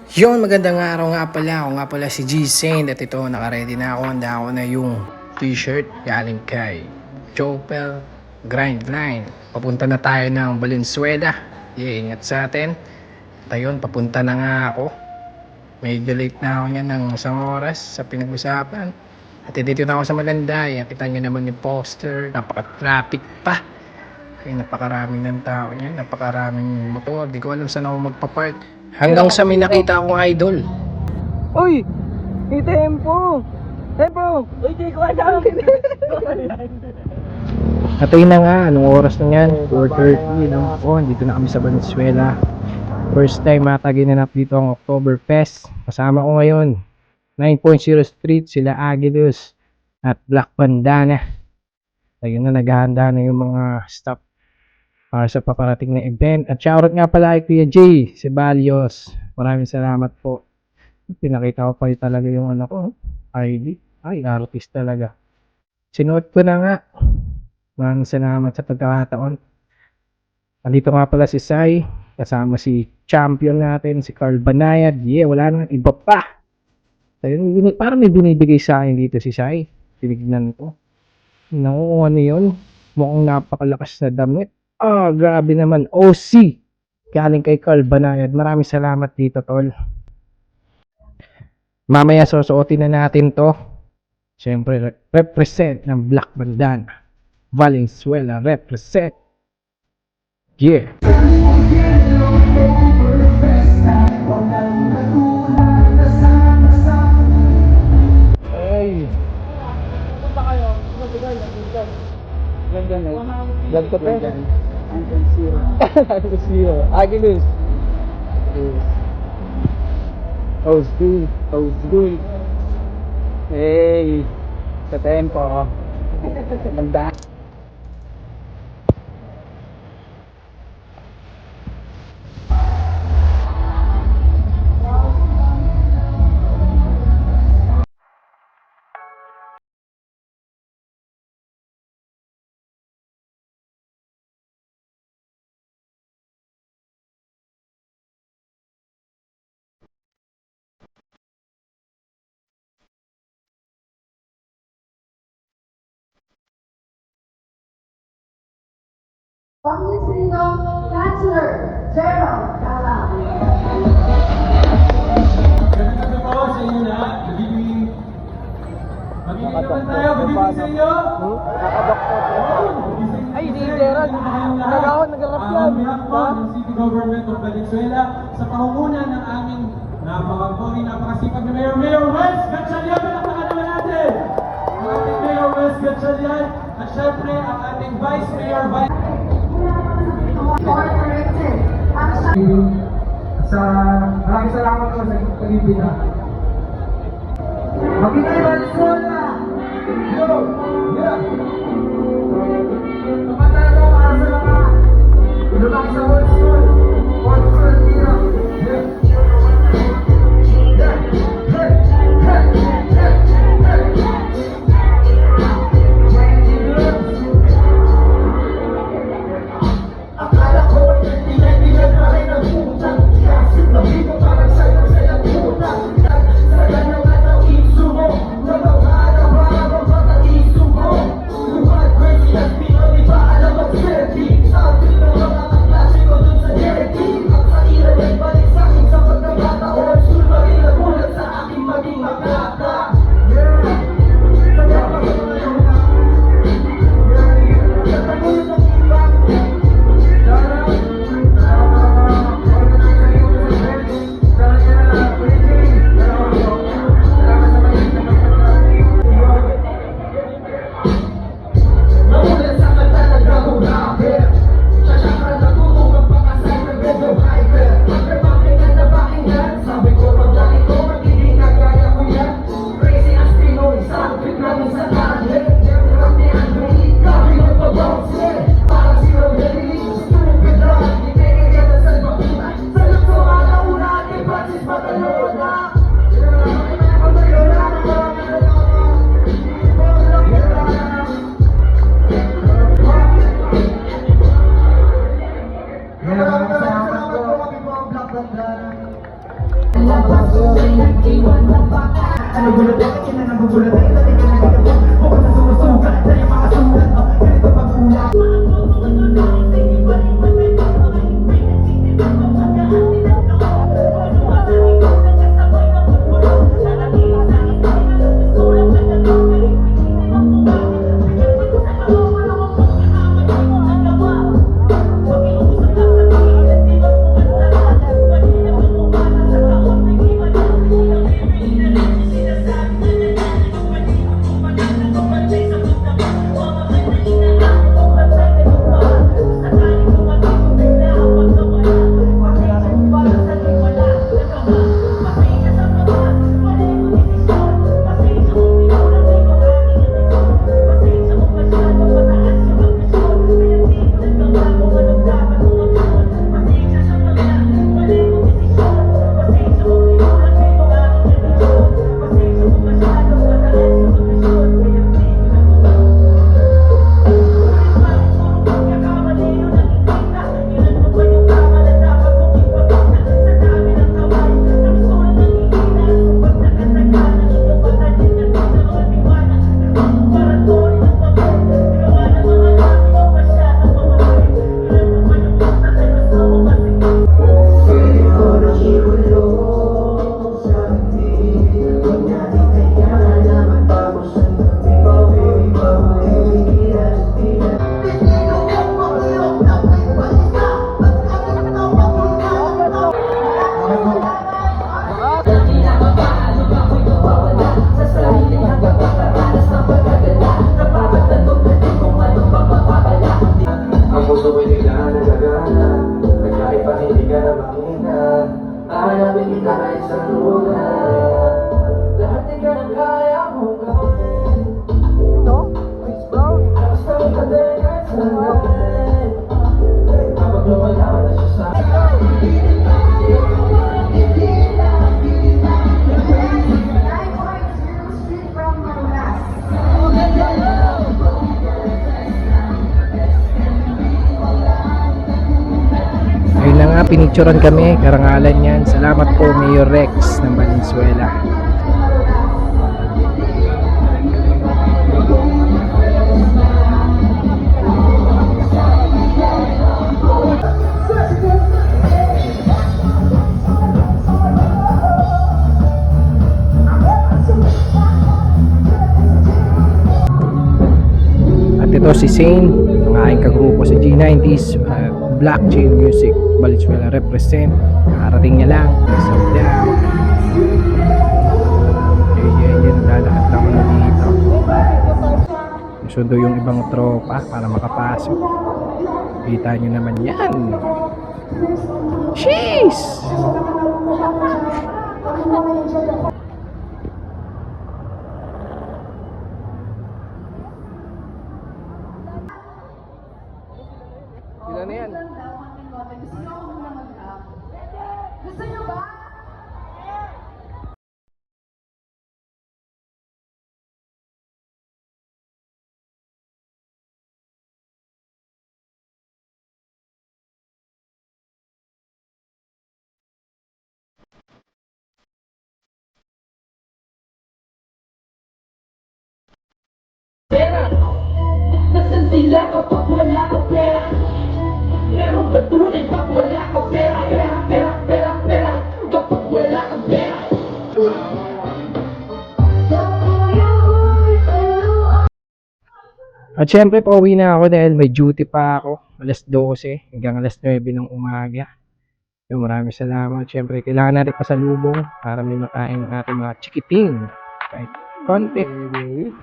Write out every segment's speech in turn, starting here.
Yon, magandang araw nga pala. Ako nga pala si G-Saint at ito, nakaready na ako. Handa ako na yung t-shirt galing kay Chopel Grind Line. Papunta na tayo ng Valenzuela. Ingat sa atin. At ayun, papunta na nga ako. Medyo late na ako niyan ng isang oras sa pinag-usapan. At dito na ako sa Malanday. Kita nyo naman yung poster. Napaka-traffic pa. Ay, napakaraming ng tao niyan. Napakaraming motor. Di ko alam saan ako magpa-park. Hanggang sa may nakita akong idol. Uy! May tempo! Tempo! Uy, di ko alam! At ayun na nga, anong oras na yan? 4:30, no? Oh, dito na kami sa Valenzuela. First time mataginanap dito ang Oktoberfest. Kasama ko ngayon, 9.0 Street, sila Agilus at Black Bandana. Ayun na, naghahanda na yung mga staff para sa paparating na event. At shoutout nga pala kay Kuya Jay Ceballos. Maraming salamat po. Pinakita ko pa talaga yung ano ko, ID. Ay, artist talaga. Sinuot ko na nga. Maraming salamat sa pagkakataon. Andito nga pala si Sai. Kasama si champion natin, si Carl Banayad. Yeah, wala nang iba pa. Parang may binibigay sa akin dito si Sai. Tinignan ko. Naku, ano yun? Mukhang napakalakas na damit. Grabe naman. OC. Galing kay Carl Banayad. Maraming salamat dito, tol. Mamaya susuotin na natin to. Siyempre, represent ng Black Bandana. Valenzuela, represent. Yeah. Ay. Punta kayo. Mabigal. Ganda na. Ganda pa. Andang zero. Agilus. Osgood. Hey. Sa tempo. Ganda. Pangisigang Chancellor Gerald Calao. Ganda po sa inyo lahat. Good evening. Magiging naman tayo. Good evening sa inyo. Ay, di Gerald. Nagawad, nagarap yan. Behalf po ng City Government of Valenzuela sa pangunguna ng aming napakagawin, napakasipag na Mayor Wes Gatchalian. Palakpakan naman natin. Ang ating Mayor Wes Gatchalian at syempre ang ating Vice Mayor Maraming salamat po sa pag-ibig na. Magiging Valenzuela! Yo! Yeah! Tumatalo para sa mga lubang sa old school. Old school era. Yeah! Yeah! Hey! Hey! Hey! Hey! Akala ko ay nagtinag pa rin ang utang. Kasi nabito parang sa'yo sa'yo utang. Sa ganyang at ang iso mo. Nabawala para mabata iso mo. Luhat, crazy at Pinoy, di ba alam mag-selfie? Sa atin ng mga kaklase ko dun sa jerky. Ang sakira ay balik sa'kin sa pagkabata. Old school pa rin nagulat sa aking maging magkaka. Yeah! Sa dapat ko na yung sa tagulit ng ibang lumabas sa'y nag-iwan ng baka. Nagugulat ka na nagugulat ay dati ka nagkakabot. Mukhang na sumusugat na yung mga sulat. Ganito pag-ulat. Ang puso ko'y bigla nagagana At kahit pa hindi ka na makita Hahanapin kita kahit sa lugar Lahat ay ka ng kaya mong gawin Basta magkatay kahit saan Kapag lumalaman na siya sa Street from Manila. Ayun na nga, pinicturan kami, karangalan yan. Salamat po, Mayor Rex ng Valenzuela. At ito si Zane, ang aking kagrupo sa G90s, Blockchain Music Valenzuela represent. Nakarating niya lang, so down. Yan, lalakad lang na dito. Sundo yung ibang tropa para makapasok. Kita nyo naman yan. Sheesh! Sila na yan. Gusto niyo ba? Nasaan sila kapag wala ka pera? Meron ba tunay pag wala ka pera? Pera, pera, pera, pera kapag wala ka pera. At syempre, pauwi na ako dahil may duty pa ako. Alas 12 hanggang alas 9 ng umaga. Yung maraming salamat. Syempre, kailangan natin pasalubong para may makain ng ating mga chikiting. Kahit konti.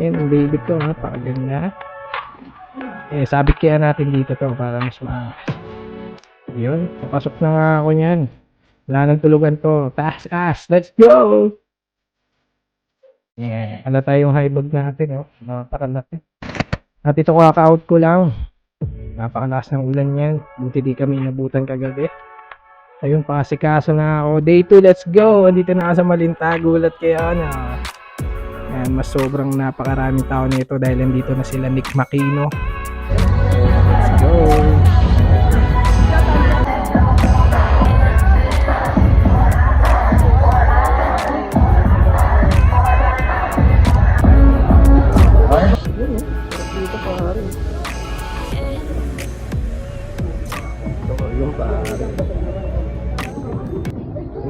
Yan ang baby ko, napakaganda. Eh, sabit kaya natin dito to para mas maangas. Yun, papasok na nga ako niyan. Wala nang tulugan to. Taas, let's go! Yeah, ala tayong high-bag natin, oh. Napakalaki. At ito kaka-out ko lang. Napakalakas ng ulan yan. Buti di kami inabutan kagabi. Ayun, pakasikaso na ako. Day 2, let's go! Andito na ako sa Malintagulat kaya na. Ayan, mas sobrang napakaraming tao nito dahil nandito na sila Nick Makino. Let's go!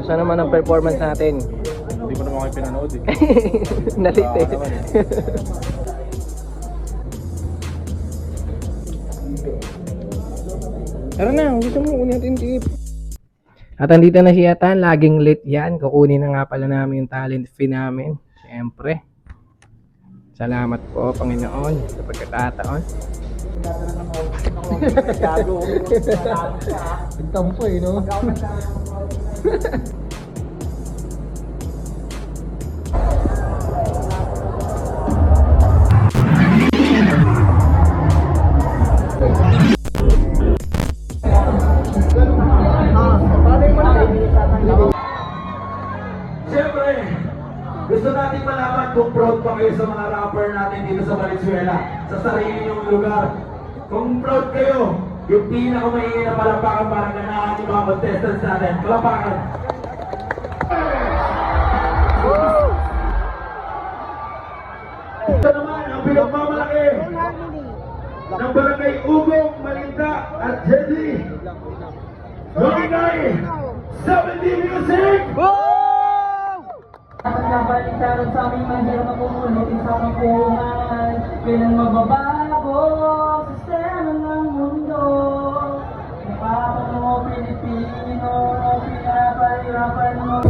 Gusto naman ang performance natin. Hindi ko naman kayo pinanood eh. Nalit eh. naman eh. Tara na, gusto mo kunin natin tip. At andito na si Atan, laging late yan. Kukunin na nga pala namin yung talent fee namin. Siyempre. Salamat po, Panginoon, sa pagkakataon. Nagtampo eh, no? Siyempre, gusto natin malaman kung proud pa kayo sa mga rapper natin dito sa Valenzuela, sa sarili niyong lugar. Kung proud kayo, yung pinakamaingay na palapakan para ganahan yung mga contestants natin. Palapakan! Ito naman ang pinagmamalaki ng Barangay Ugong, Malinta at Jedli. Barangay 70 Music! Dapat nabalitaran sa aming mahirap na pumunod sa kampungan. Kailan mababago sa sistema ng mundo. Napapag mo Pilipino, pinapahirapan mo.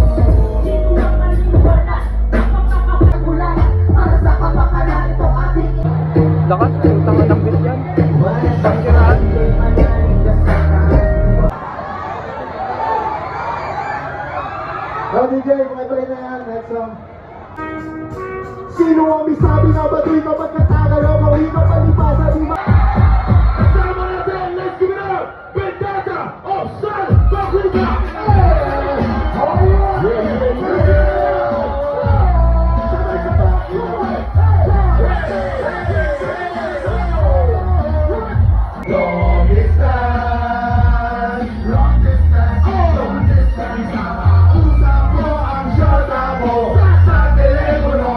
Lakas, tanga ng beat yan. Oh, DJ, kumay-balik na yan. Next song. Sino ang may sabi na batoy ka pagkatagal o mawin ka palipasa, di ba? Sama natin, let's give it up! Vendetta of San Pacuca! Long distance, long distance, long distance. Usap mo ang shota mo sa telepono.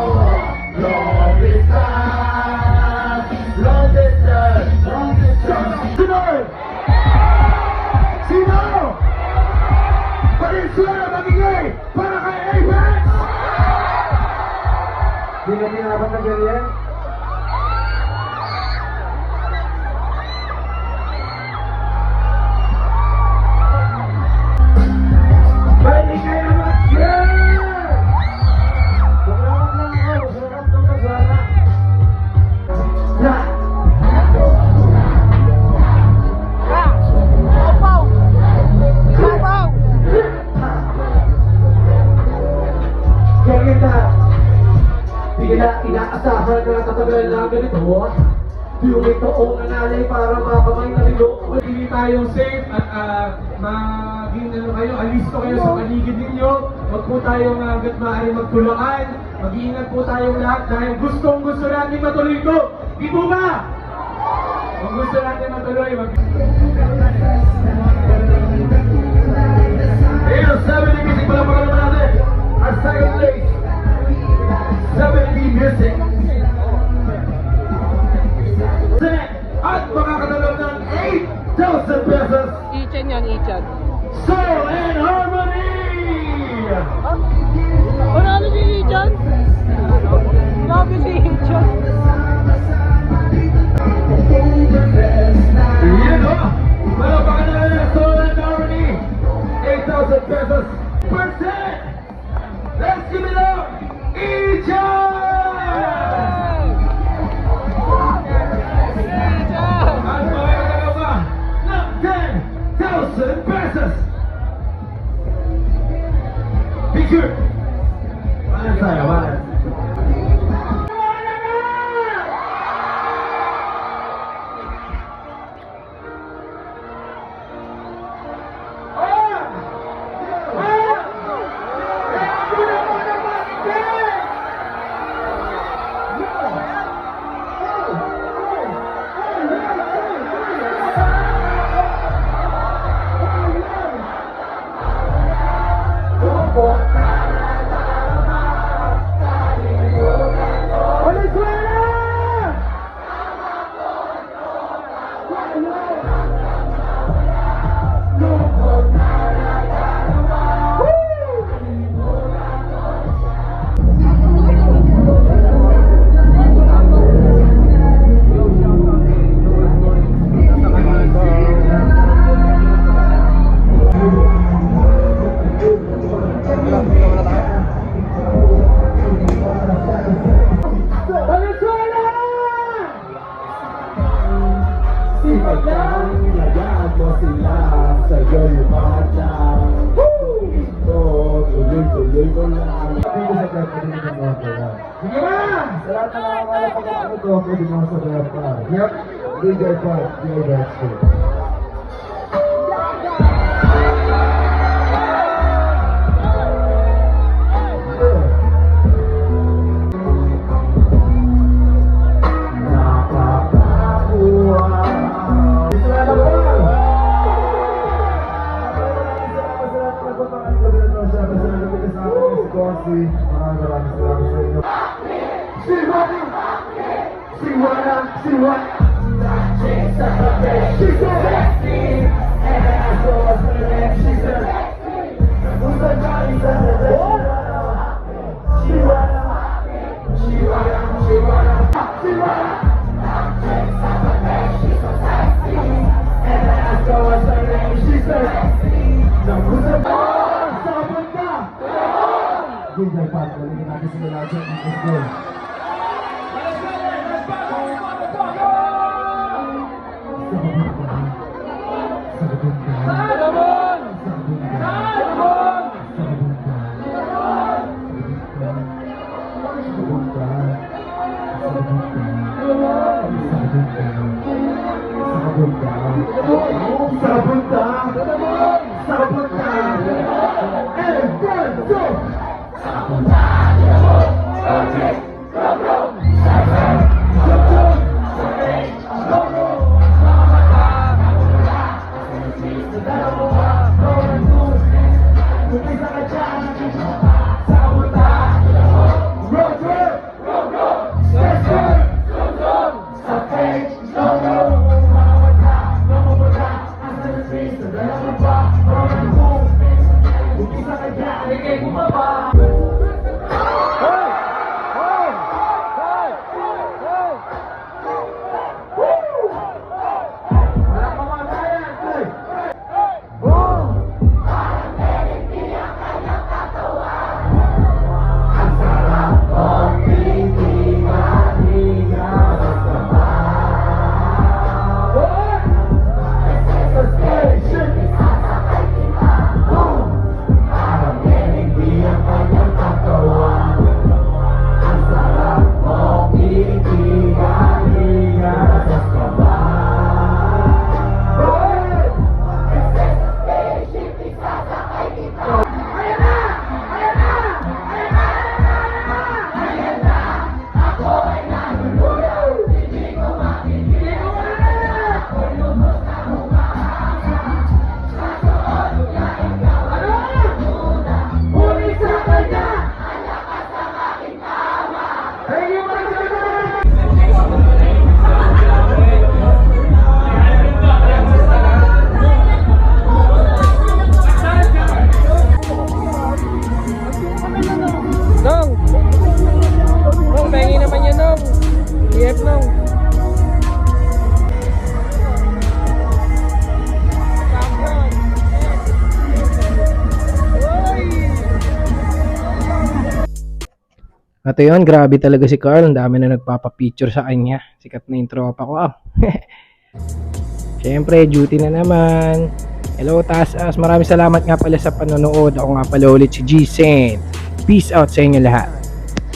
Long distance, long distance, long distance. Sino? Valenzuela magigay para kay Apex! Di na pinapatagyan yan? Balik kayo mag-yeah! Maglakas lang ako, maglakas ng magwala. Ganyan Di na inaasahan na tatagal na ganito. Yung itoong nanalay para makamay na lilo. Hindi tayong safe at maging kayo, alisto kayo sa paligid ninyo. Huwag po tayong hanggat maaari magtulakan. Mag-iingat po tayong lahat dahil gusto natin matuloy ito. Di po ba? Kung gusto natin matuloy, Ayun, 70 Music pala naman natin. Our second place, 70 Music. At makakatalog ng 8,000 pesos. Ichan yan, Ichan. Soul and Harmony! Marami si Ichan? Grabe si Ichan. Yan o! Malapakan na rin ang Soul and Harmony! 8,000 pesos per set! Let's give it up! Ichan! At makakataga pa ng 10,000 pesos! Picture! Walang tayo, walang. Dito sa club, pwede nyo mga kaya. Sige ba? Sa lahat na nakakala pag ako to, pwede nyo sa club pa. Yep, bigger pa, bigger shit. Ginger Park, balikin natin sila lahat sa Let's go! At yun, grabe talaga si Carl. Ang dami na nagpapapicture sa kanya. Sikat na yung tropa ko. Siyempre, duty na naman. Hello, Tasas. Maraming salamat nga pala sa panonood. Ako nga pala ulit si G-Saint. Peace out sa inyo lahat.